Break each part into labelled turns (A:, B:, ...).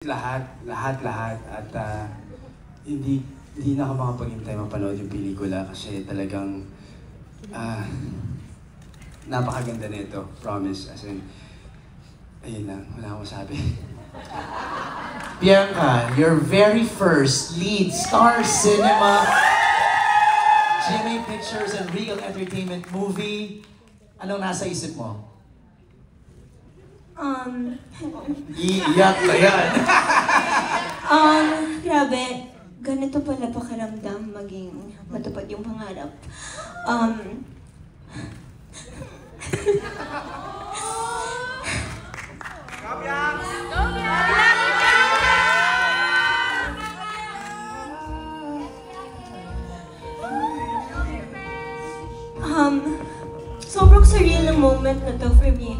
A: Lahat. At hindi na ako makapaghintay mapanood yung pelikula kasi talagang napakaganda nito. Promise. As in, ayun lang. Wala akong masabi.
B: Bianca, your very first lead Star Cinema GMA Pictures and Regal Entertainment movie. Anong nasa isip mo?
A: Iiyak na yan.
C: Grabe. Ganito pala pakiramdam maging matupad yung pangarap. Sobrang surreal na moment na to for me.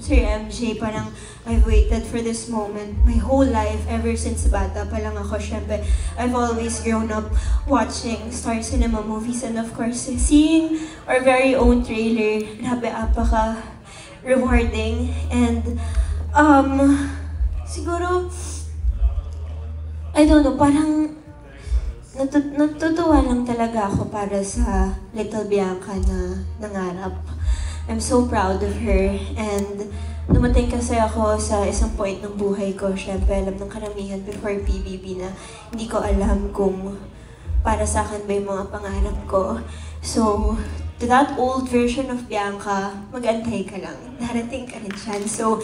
C: Sir MJ, parang I've waited for this moment my whole life, ever since bata pa lang ako. Syempre, I've always grown up watching Star Cinema movies, and of course, seeing our very own trailer, grabe, apaka-rewarding. And, siguro, I don't know, parang natutuwa lang talaga ako para sa little Bianca na nangarap. I'm so proud of her, and dumating kasi ako sa isang point ng buhay ko, syempre alam ng karamihan before PBB na hindi ko alam kung para sa akin ba yung mga pangarap ko. So, to that old version of Bianca, mag-antay ka lang. Darating ka rin dyan. So,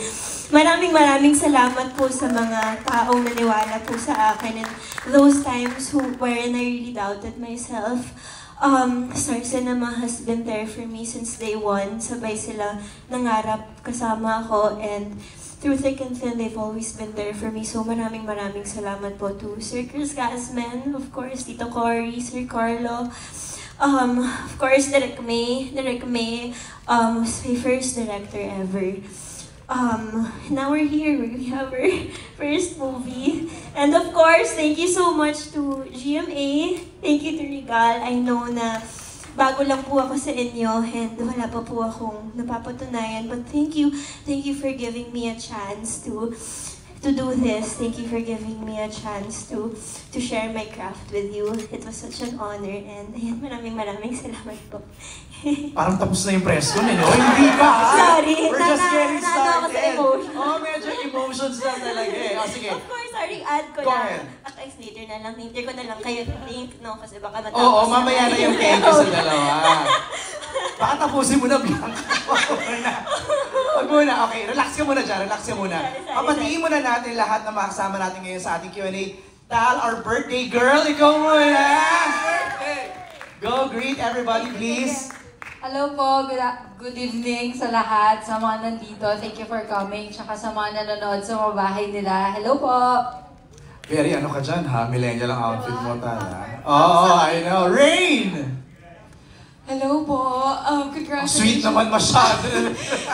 C: maraming salamat po sa mga taong naniwala po sa akin, and those times wherein I really doubted myself. Star Cinema has been there for me since day one. Sabay sila nangarap kasama ako, and through thick and thin, they've always been there for me. So maraming salamat po to Sir Chris Gasman, of course, Tito Cory, Sir Carlo, of course, Direk May was my first director ever. Now we're here, we have our first movie. And of course, thank you so much to GMA. Thank you to Regal. I know na bago lang po ako sa inyo and wala pa po akong napapatunayan. But thank you for giving me a chance to do this. Thank you for giving me a chance to share my craft with you. It was such an honor, and ayan, maraming salamat po.
B: Parang tapos na yung press ko, no? Hindi pa!
C: Sorry,
B: We're just getting
C: ako sa
B: started.
C: emotion.
B: Medyo emotions lang talaga eh. Sige.
C: Of course, sorry, add ko
B: Go
C: lang.
B: ahead.
C: Later na lang, hinter ko na lang kayo link, no? Kasi baka matapos.
B: Oo, mamaya na yung thank you sa dalawa. Baka tapusin mo na, Bianca. Wag muna, okay. Relax ka muna dyan, Papatiin muna natin lahat na makasama natin ngayon sa ating Q&A. Tal, our birthday girl, ikaw muna! Go, greet everybody, please.
D: Hello po, good evening sa lahat, sa mga nandito. Thank you for coming. Tsaka sa mga nanonood sa mga bahay nila. Hello po!
B: Very ano ka dyan ha? Millennial ang outfit mo, Tal. Oh, I know. Rain!
D: Hello po, congratulations.
B: Sweet naman masyado.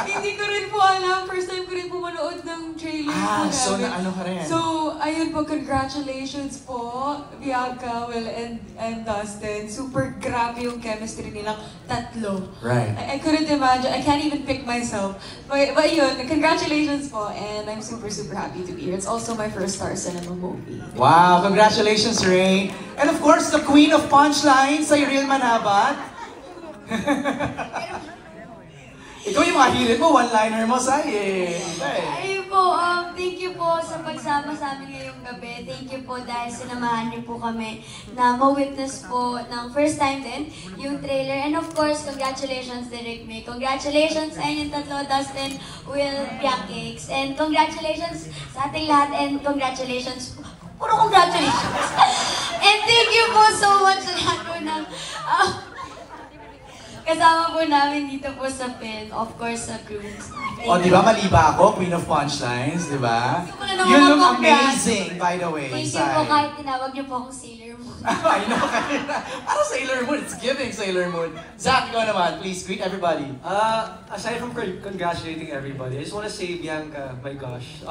D: Hindi ko rin po alam. First time ko rin po manood ng trailer po namin.
B: So na ano ka rin?
D: So, ayun po, congratulations po, Bianca, Will, and Dustin. Super grabe yung chemistry nilang tatlo.
B: Right.
D: I couldn't imagine. I can't even pick myself. But yun, congratulations po, and I'm super happy to be here. It's also my first Star Cinema movie.
B: Wow, congratulations, Rain. And of course, the queen of punchlines, Cyril Manabat. Ikaw yung mga hilit mo, one-liner mo, Say.
E: Ayun po, thank you po sa pagsama sa amin ngayong gabi. Thank you po dahil sinamahan niyo po kami na ma-witness po ng first time din yung trailer. And of course, congratulations, Direk May. Congratulations sa inyong tatlo, Dustin, Will, Bianca. And congratulations sa ating lahat, and congratulations, puro congratulations. And thank you po so much sa lahat po ng kasama po namin dito po sa PIN, of course sa crew.
B: O, di ba mali ba ako? Queen of punchlines, di ba? You look amazing, by the way,
E: Thank you po kahit tinawag niyo po akong Sailor Moon.
B: I know, para Sailor Moon, it's giving Sailor Moon. Zach, ikaw naman, please greet everybody.
F: Aside from congratulating everybody, I just want to say, Bianca, my gosh,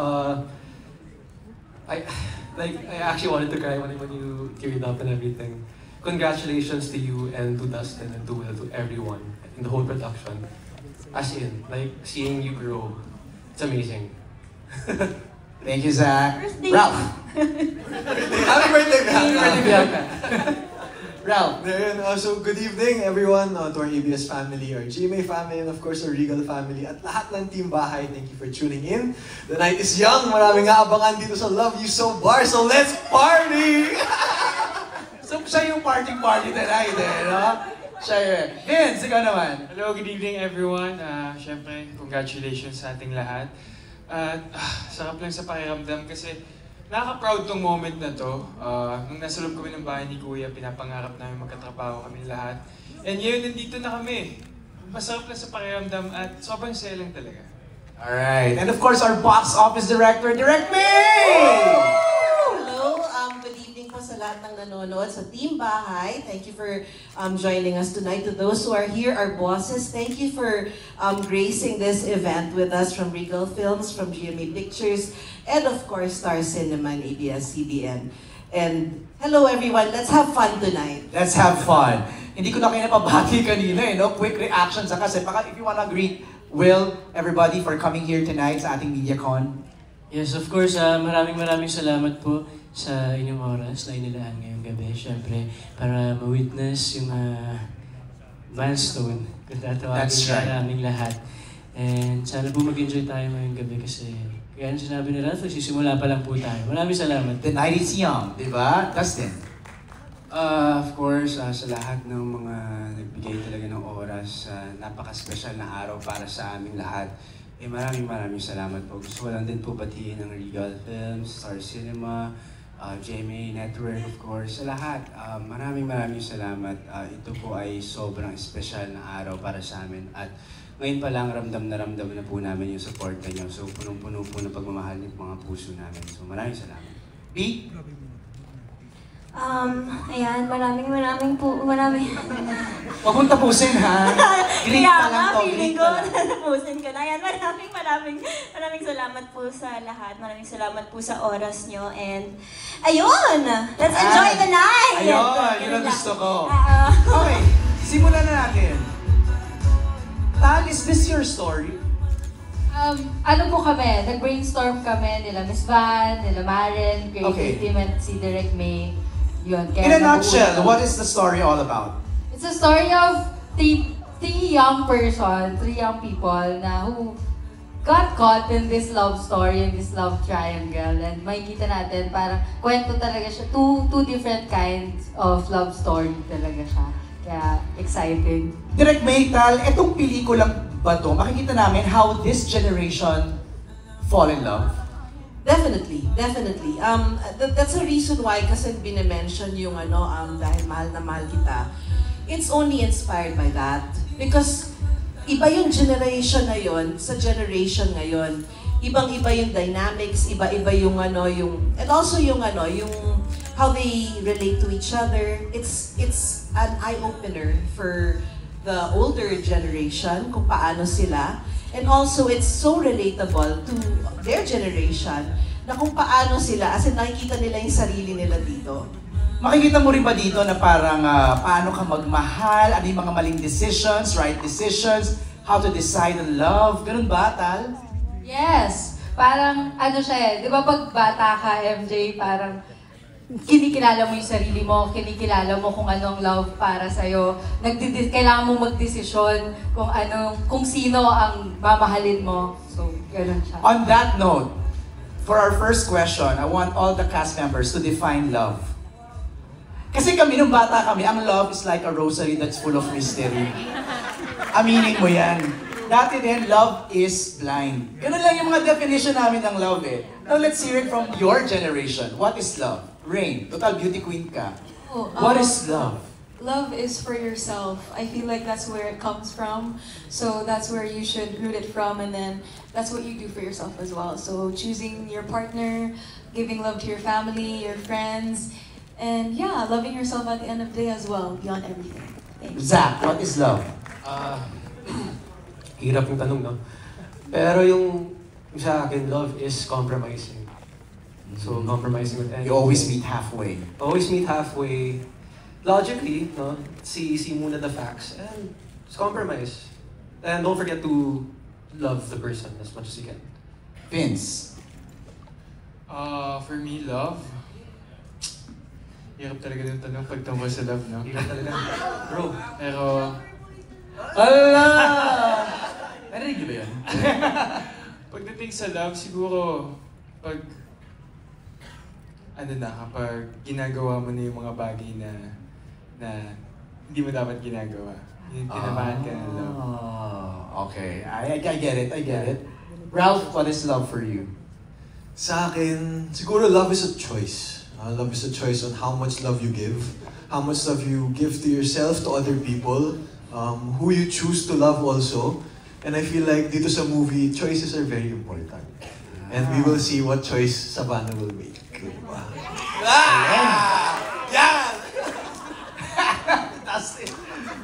F: I actually wanted to cry when you teared up and everything. Congratulations to you and to Dustin and to Will, to everyone in the whole production. As in, like, seeing you grow, it's amazing.
B: Thank you, Zach.
C: Birthday.
B: Ralph.
G: Happy birthday,
B: Happy birthday, Bianca. Ralph.
G: There, so good evening everyone to our ABS family, our GMA family, and of course our Regal family at lahat ng Team Bahay. Thank you for tuning in. The night is young. Maraming aabangan dito sa Love You So Bar. So let's party!
B: So siya yung party tonight no? Siya yun. Vince, ikaw naman.
H: Hello, good evening everyone. Siyempre, congratulations sa ating lahat. Sarap lang sa pakiramdam kasi nakaka-proud tong moment na to. Nung nasa loob kami ng bahay ni Kuya, pinapangarap namin magkatrabaho kami lahat. And ngayon, nandito na kami. Masarap lang sa pakiramdam at sobrang saya lang talaga.
B: Alright. And of course, our box office director, Direct May!
I: Hello, good evening po sa lahat ng nanonood sa Team Bahay. Thank you for joining us tonight. To those who are here, our bosses, thank you for gracing this event with us from Regal Films, from GMA Pictures, and of course, Star Cinema and ABS-CBN. And hello everyone, let's have fun tonight.
B: Let's have fun. Hindi ko na kayo napabati kanina no? Quick reactions kasi baka if you wanna greet Will, everybody for coming here tonight sa ating MediaCon.
J: Yes, of course, maraming salamat po sa inyong oras na inilaan ngayong gabi. Siyempre, para ma-witness yung milestone kung tatawagin naming lahat. And sana po mag-enjoy tayo ngayong gabi kasi kaya sinabi ni Ralph, sisimula pa lang po tayo. Maraming salamat.
B: The night is young, di ba? Dustin?
A: Of course, sa lahat ng mga nagbigay talaga ng oras, napaka-special na araw para sa aming lahat. Maraming salamat po. Gusto ko lang din po batiin ng Regal Films, Star Cinema, GMA Network, of course, sa lahat. Maraming salamat. Ito po ay sobrang special na araw para sa amin. At ngayon pa lang, ramdam na po namin yung support nyo. So, punong-puno po ng pagmamahal ng mga puso namin. So, maraming salamat.
B: B?
C: Ayan, maraming.
B: Huwag mong tapusin, ha? Greet pa lang to,
C: feeling
B: greet
C: ko,
B: pa lang.
C: tapusin ko na. Ayan, maraming salamat po sa lahat. Maraming salamat po sa oras nyo. And, ayun! Let's enjoy the night!
B: Ayun, yun ang gusto ko. Okay, simulan na natin. Tal, is this your story?
D: Ano po kami, nag-brainstorm kami nila Miss Van, nila Maren, creative team at si Direct May. Yun,
B: In a nutshell, what is the story all about?
D: It's a story of three young people na who got caught in this love story, in this love triangle. And makikita natin, parang kwento talaga siya. Two different kinds of love story talaga siya. Kaya, exciting.
B: Direct May, Tal, etong pelikulang ba to, makikita namin how this generation fall in love?
I: Definitely. That's a reason why kasi bine-mention yung dahil mahal na mahal kita. It's only inspired by that. Because iba yung generation na yun sa generation ngayon. Ibang-iba yung dynamics, iba-iba yung and also yung how they relate to each other. It's an eye-opener for the older generation kung paano sila. And also, it's so relatable to their generation na kung paano sila, as in nakikita nila yung sarili nila dito.
B: Makikita mo rin ba dito na parang paano ka magmahal, ano yung mga maling decisions, right decisions, how to decide on love, ganun ba, Tal?
D: Yes! Parang siya di ba pag bata ka, MJ, parang kinikilala mo yung sarili mo, kinikilala mo kung anong love para sa'yo. Kailangan mo magdesisyon kung sino ang mamahalin mo. So, gano'n siya.
B: On that note, for our first question, I want all the cast members to define love. Kasi kami, nung bata kami, ang love is like a rosary that's full of mystery. Aminin mo yan. Dati din, love is blind. Ganun lang yung mga definition namin ng love eh. Now let's hear it from your generation. What is love? Rain, total beauty queen ka. What is love?
K: Love is for yourself. I feel like that's where it comes from. So that's where you should root it from, and then that's what you do for yourself as well. So choosing your partner, giving love to your family, your friends, and yeah, loving yourself at the end of the day as well, beyond everything. Thank you.
B: Zach, what is love?
F: Hirap yung tanong, no? Pero yung sa akin, love is compromising. So, compromising with anything.
B: You always meet halfway.
F: Always meet halfway. Logically, no? See muna the facts and just compromise. And don't forget to love the person as much as you can.
B: Vince.
H: For me, love. Hirap talaga yung tanong pagtungkol sa love, no?
B: Hirap talaga. Bro.
H: Pero,
B: Ala! Narinig niyo ba yun?
H: pagdating sa love, siguro, pag kapag ginagawa mo na yung mga bagay na hindi mo dapat ginagawa. Yung tinamahan ka ng love.
B: Okay. I get it. Ralph, what is love for you?
G: Sa akin, siguro love is a choice. Love is a choice on how much love you give. How much love you give to yourself, to other people. Who you choose to love also. And I feel like dito sa movie, choices are very important. And we will see what choice Savannah will make. Diba?
B: Yan!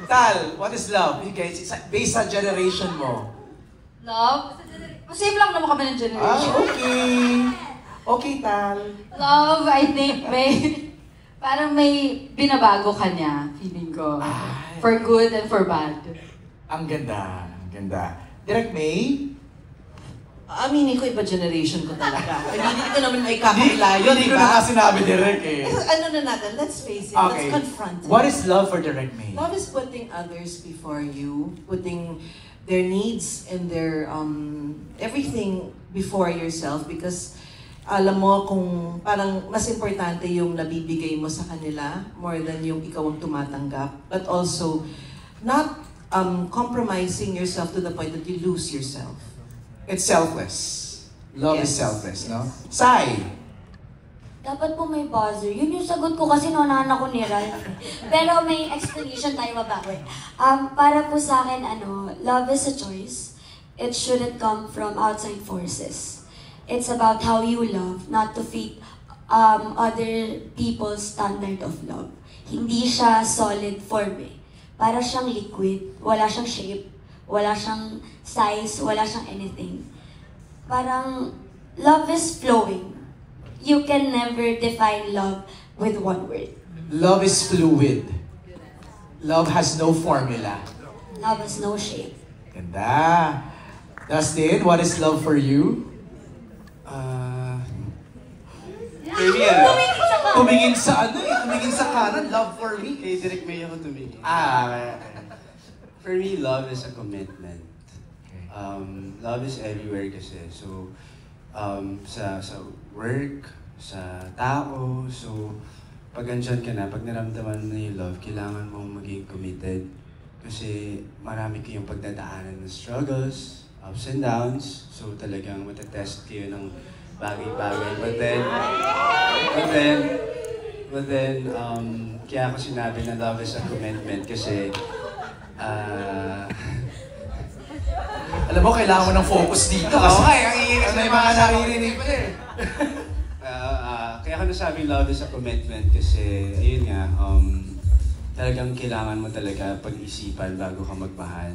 B: Tal, what is love? You guys, based sa generation mo.
D: Love? Same lang naman kami ng generation.
B: Okay. Okay, Tal.
D: Love, I think parang may binabago ka niya, feeling ko. For good and for bad.
B: Ang ganda. Direct May?
I: Aminin ko, iba generation ko talaga. Hindi ko naman may kakakilayo,
B: Hindi ko na kasi sinabi direct eh.
I: Ano na natin, let's face it,
B: Okay.
I: let's confront it.
B: What is love for Direct May?
I: Love is putting others before you, putting their needs and their everything before yourself, because alam mo kung parang mas importante yung nabibigay mo sa kanila more than yung ikaw ang tumatanggap, but also not compromising yourself to the point that you lose yourself.
B: It's selfless. Love is
I: Yes.
B: selfless, no? Sai!
E: Dapat po may buzzer. Yun yung sagot ko kasi naunahan ako ni Ralph. Pero may explanation tayo mabawi. Para po sa akin, love is a choice. It shouldn't come from outside forces. It's about how you love, not to fit other people's standard of love. Hindi siya solid form eh. Para siyang liquid. Wala siyang shape. Wala siyang size. Wala siyang anything. Parang love is flowing. You can never define love with one word.
B: Love is fluid. Love has no formula.
E: Love has no shape.
B: Ganda. Dustin, what is love for you?
A: Maybe
B: Tumingin sa tumingin sa kanan. Love for me.
A: Kay Direct May ako tumingin. For me, love is a commitment. Love is everywhere kasi. So, sa work, sa tao, so pag andyan ka na, pag naramdaman mo na yung love, kailangan mong maging committed. Kasi marami kayong pagdadaanan ng struggles, ups and downs. So talagang matetest kayo ng bagay-bagay. But then, kaya ako sinabi na love is a commitment kasi
B: Alam mo, kailangan mo ng focus dito. Kasi may mga naririnig pa eh.
A: Kaya ako nasabing love is a commitment kasi, ayun nga, talagang kailangan mo talaga pag-isipan bago ka magmahal.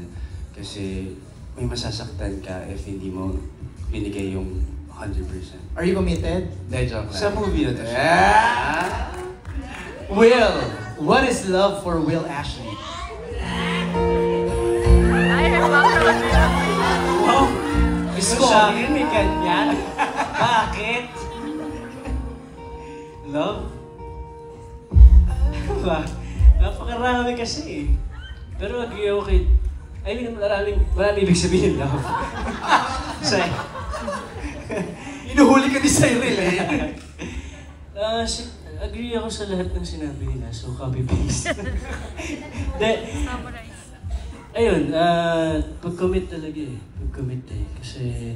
A: Kasi may masasaktan ka if hindi mo binigay yung 100%.
B: Are you committed? Hindi, joke lang.
A: Sa movie na to siya.
B: Will, what is love for Will Ashley? Wow!
J: Gusto sa akin, may ganyan. Bakit? Love? Napakarami kasi eh. Pero agree ako kay... I mean, marami ibig sabihin love.
B: Inuhuli ka ni Cyril eh.
J: Agree ako sa lahat ng sinabi nila, so copy-paste. Ayun, pag-commit talaga eh. Pag-commit eh. Kasi,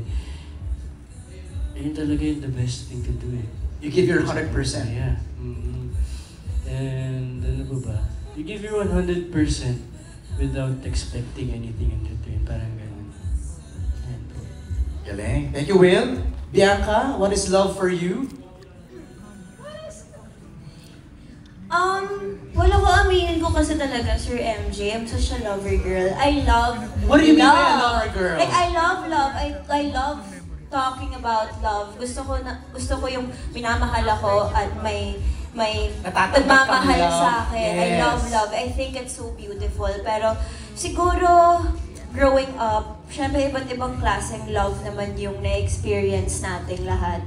J: yun talaga yung the best thing to do eh.
B: You give your 100%.
J: Yeah. Mm-hmm. And ano ba? You give your 100% without expecting anything in return. Parang ganun. Ayan po.
B: Galing. Thank you, Will. Bianca, what is love for you?
C: Wala ko aminin ko kasi talaga, Sir MJ. I'm such a lover girl. I love
B: What do you mean
C: love.
B: by a lover girl?
C: Like, I love love. I love talking about love. Gusto ko yung minamahal ako at may
B: Natatanggap
C: nagmamahal
B: kang love.
C: sa akin. I
B: Yes.
C: love love. I think it's so beautiful. Pero siguro, growing up, syempre iba't ibang klaseng love naman yung na-experience nating lahat.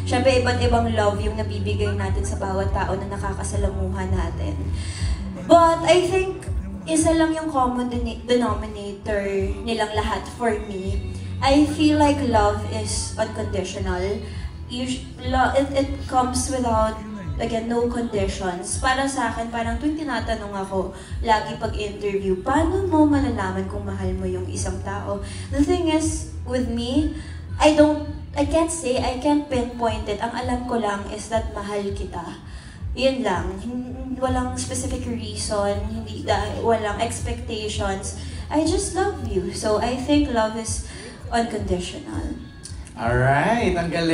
C: Syempre iba't ibang love yung nabibigay natin sa bawat tao na nakakasalamuhan natin. But I think isa lang yung common denominator nilang lahat for me. I feel like love is unconditional. It comes without, again, no conditions. Para sa akin, parang tuwing tinatanong ako, lagi pag-interview, paano mo malalaman kung mahal mo yung isang tao? The thing is, with me, I can't pinpoint it. Ang alam ko lang is that mahal kita. Yun lang. Walang specific reason, walang expectations. I just love you. So I think love is unconditional.
B: Alright, ang galing.